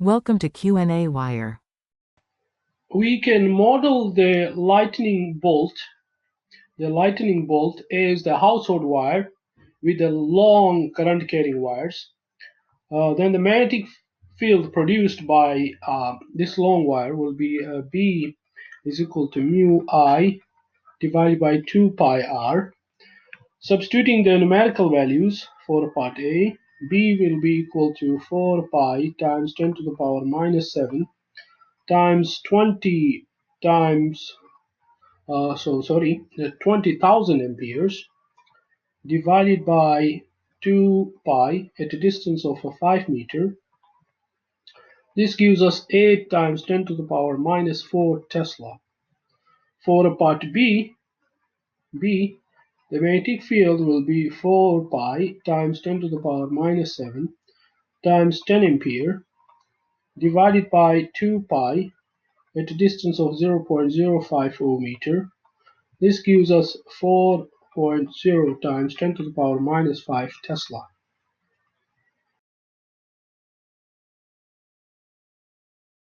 Welcome to qnawire. We can model the lightning bolt. The lightning bolt is the household wire with the long current carrying wires. Then the magnetic field produced by this long wire will be B is equal to mu I divided by 2 pi r. Substituting the numerical values for part A, B will be equal to 4 pi times 10 to the power minus 7 times 20 times 20,000 amperes divided by 2 pi at a distance of 5 meter. This gives us 8 times 10 to the power minus 4 Tesla. For part B, the magnetic field will be 4 pi times 10 to the power minus 7 times 10 ampere divided by 2 pi at a distance of 0.050 meter. This gives us 4.0 times 10 to the power minus 5 Tesla.